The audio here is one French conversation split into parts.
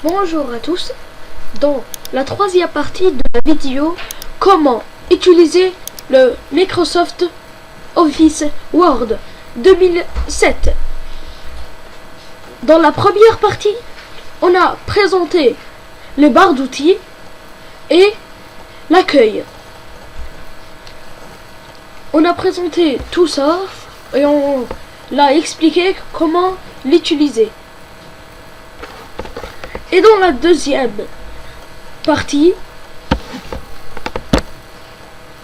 Bonjour à tous. Dans la troisième partie de la vidéo, comment utiliser le Microsoft Office Word 2007. Dans la première partie, on a présenté les barres d'outils et l'accueil. On a présenté tout ça et on l'a expliqué comment l'utiliser. Et dans la deuxième partie,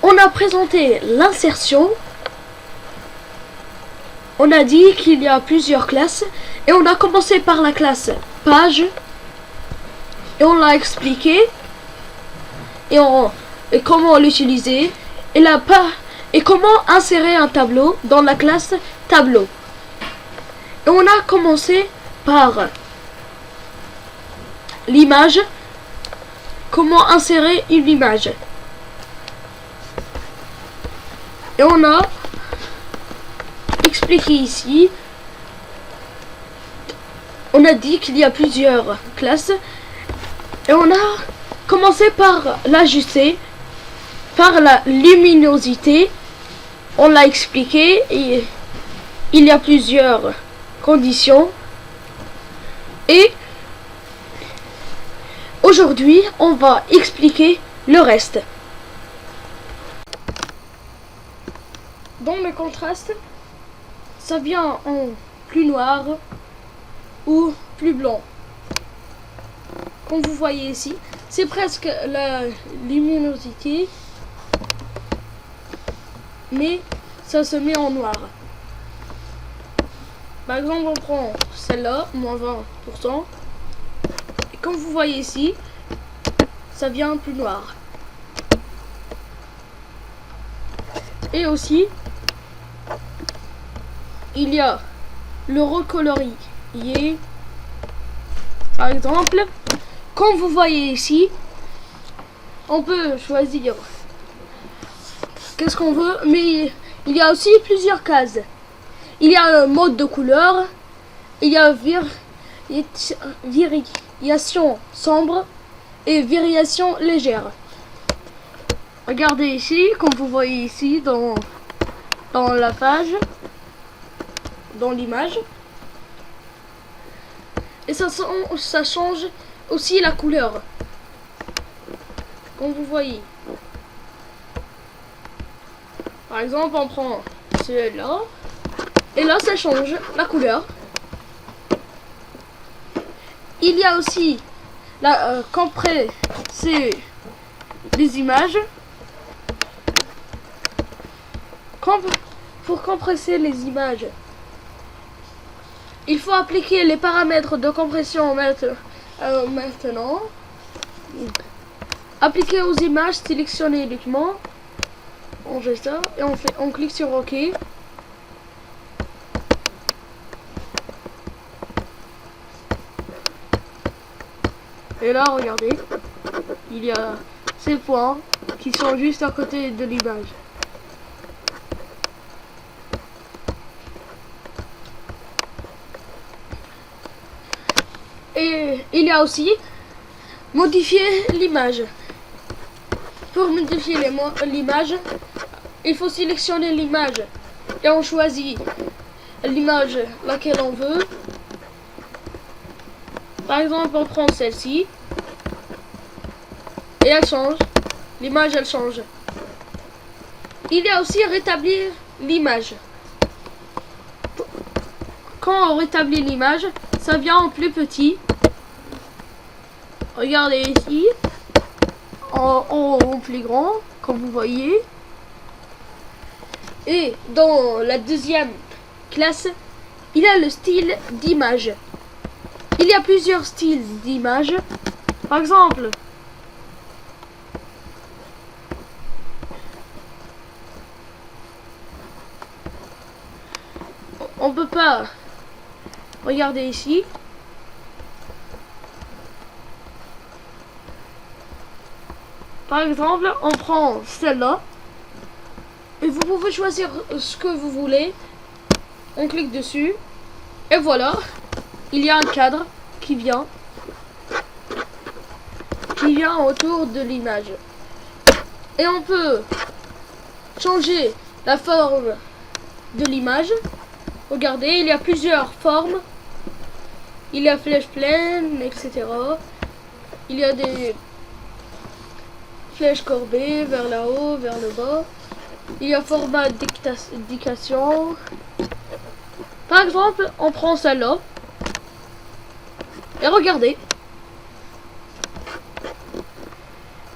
on a présenté l'insertion. On a dit qu'il y a plusieurs classes et on a commencé par la classe page et on l'a expliqué et comment l'utiliser et comment insérer un tableau dans la classe tableau. Et on a commencé par l'image, comment insérer une image. Et on a expliqué ici, on a dit qu'il y a plusieurs classes et on a commencé par l'ajuster, par la luminosité. On l'a expliqué et il y a plusieurs conditions. Et aujourd'hui, on va expliquer le reste. Dans le contraste, ça vient en plus noir ou plus blanc. Comme vous voyez ici, c'est presque la luminosité, mais ça se met en noir. Par exemple, on prend celle-là, moins 20%. Et comme vous voyez ici, ça vient plus noir. Et aussi, il y a le recolorier. Par exemple, comme vous voyez ici, on peut choisir qu'est-ce qu'on veut, mais il y a aussi plusieurs cases. Il y a un mode de couleur, il y a variation sombre et variation légère. Regardez ici, comme vous voyez ici dans la page, dans l'image. Et ça change aussi la couleur. Comme vous voyez. Par exemple, on prend celui-là. Et là, ça change la couleur. Il y a aussi la compresser les images. Pour compresser les images, il faut appliquer les paramètres de compression maintenant. Appliquer aux images, sélectionner uniquement. On geste ça et on clique sur OK. Et là, regardez, il y a ces points qui sont juste à côté de l'image. Et il y a aussi modifier l'image. Pour modifier l'image, il faut sélectionner l'image et on choisit l'image laquelle on veut. Par exemple, on prend celle-ci et elle change. L'image, elle change. Il y a aussi rétablir l'image. Quand on rétablit l'image, ça vient en plus petit. Regardez ici, en plus grand, comme vous voyez. Et dans la deuxième classe, il y a le style d'image. Il y a plusieurs styles d'image. Par exemple, on peut pas regarder ici. Par exemple, on prend celle-là et vous pouvez choisir ce que vous voulez. On clique dessus et voilà, il y a un cadre qui vient. qui vient autour de l'image. Et on peut changer la forme de l'image. Regardez, il y a plusieurs formes. Il y a flèche pleine, etc. Il y a des flèches courbées vers le haut, vers le bas. Il y a format dictation. Par exemple, on prend celle-là. Et regardez.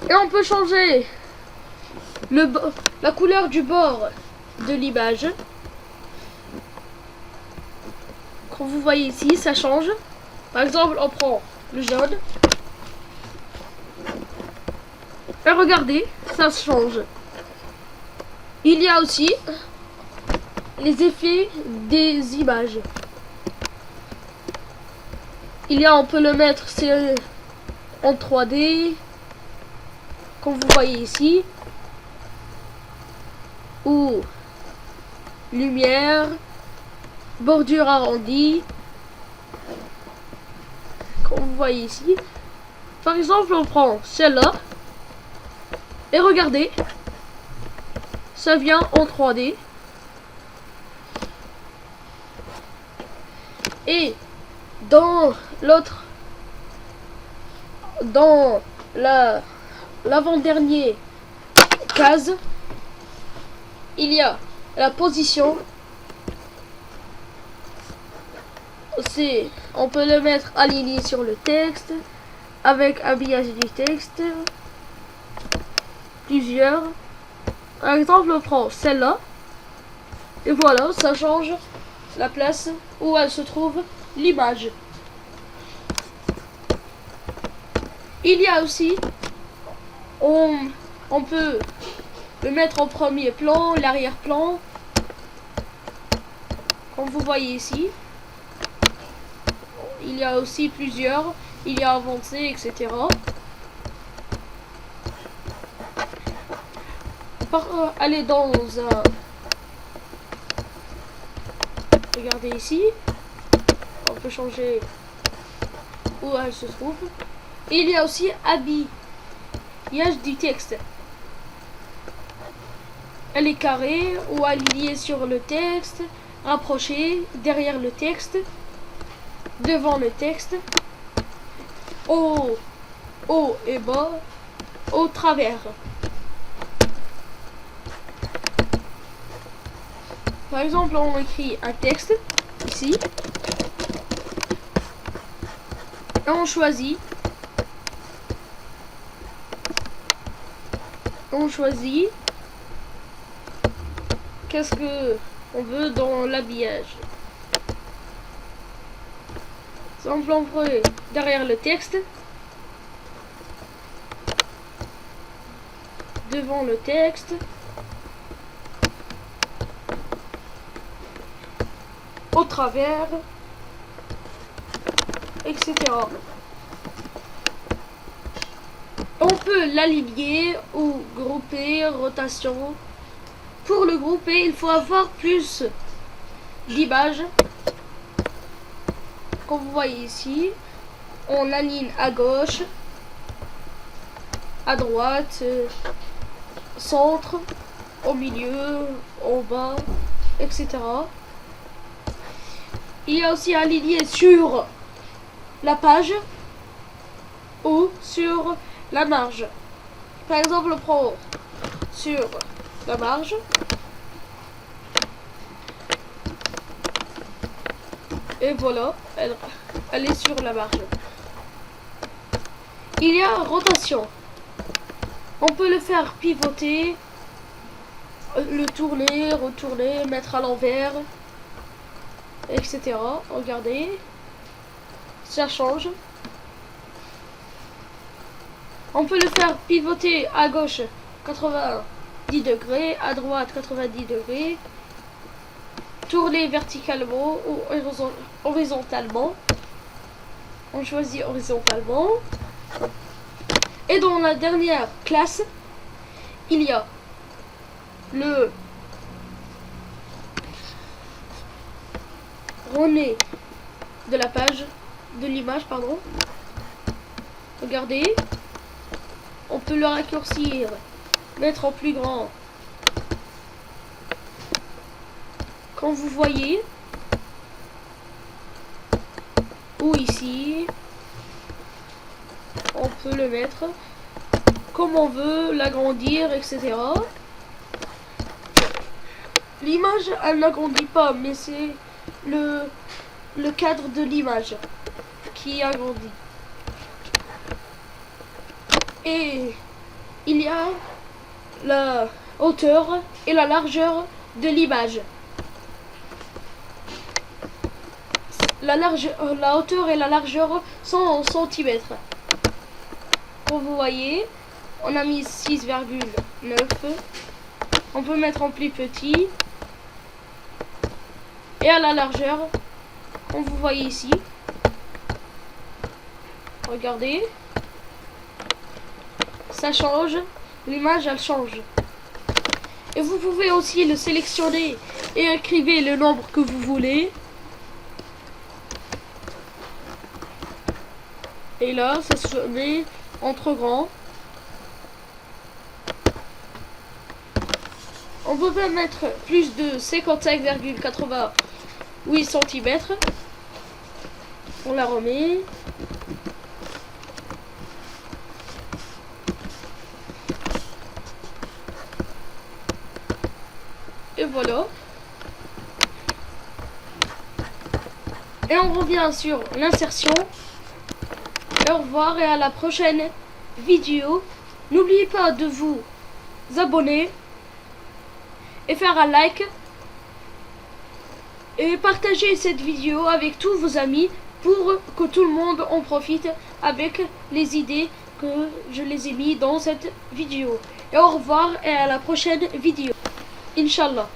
Et on peut changer la couleur du bord de l'image. Comme vous voyez ici, ça change. Par exemple, on prend le jaune. Et regardez, ça change. Il y a aussi les effets des images. Il y a, on peut le mettre en 3D, comme vous voyez ici, ou lumière, bordure arrondie, comme vous voyez ici. Par exemple, on prend celle-là, et regardez, ça vient en 3D. Et dans l'autre, dans l'avant-dernier case, il y a la position. On peut le mettre aligné sur le texte, avec habillage du texte, plusieurs. Par exemple, on prend celle-là, et voilà, ça change la place où elle se trouve l'image. Il y a aussi, on peut le mettre en premier plan, l'arrière-plan, comme vous voyez ici. Il y a aussi plusieurs, il y a avancé, etc. Aller dans un... Regardez ici. On peut changer où elle se trouve. Et il y a aussi habillage du texte. Elle est carrée ou alignée sur le texte, rapprochée derrière le texte, devant le texte, haut et bas, au travers. Par exemple, on écrit un texte ici et on choisit qu'est-ce que on veut dans l'habillage. Par exemple, on peut derrière le texte, devant le texte, au travers, etc. On peut l'aligner ou grouper, rotation. Pour le grouper, il faut avoir plus d'images. Comme vous voyez ici, on aligne à gauche, à droite, centre, au milieu, au bas, etc. Il y a aussi aligné sur la page ou sur la marge. Par exemple, on prend sur la marge. Et voilà, elle est sur la marge. Il y a rotation. On peut le faire pivoter, le tourner, retourner, mettre à l'envers, etc. Regardez, ça change. On peut le faire pivoter à gauche 90 degrés, à droite 90 degrés, tourner verticalement ou horizontalement. On choisit horizontalement. Et dans la dernière classe, il y a le relais de la page, de l'image, pardon. Regardez, peut le raccourcir, mettre en plus grand. Quand vous voyez, ou ici, on peut le mettre comme on veut, l'agrandir, etc. L'image, elle n'agrandit pas, mais c'est le cadre de l'image qui agrandit. Et il y a la hauteur et la largeur de l'image. La hauteur et la largeur sont en centimètres. Comme vous voyez, on a mis 6,9. On peut mettre en plus petit. Et à la largeur, comme vous voyez ici, regardez, ça change, l'image elle change. Et vous pouvez aussi le sélectionner et écrivez le nombre que vous voulez. Et là, ça se met en trop grand. On peut pas mettre plus de 55,88 cm. On la remet. Et voilà. Et on revient sur l'insertion. Et au revoir et à la prochaine vidéo. N'oubliez pas de vous abonner et faire un like et partager cette vidéo avec tous vos amis pour que tout le monde en profite avec les idées que je les ai mis dans cette vidéo. Et au revoir et à la prochaine vidéo. Inch'Allah.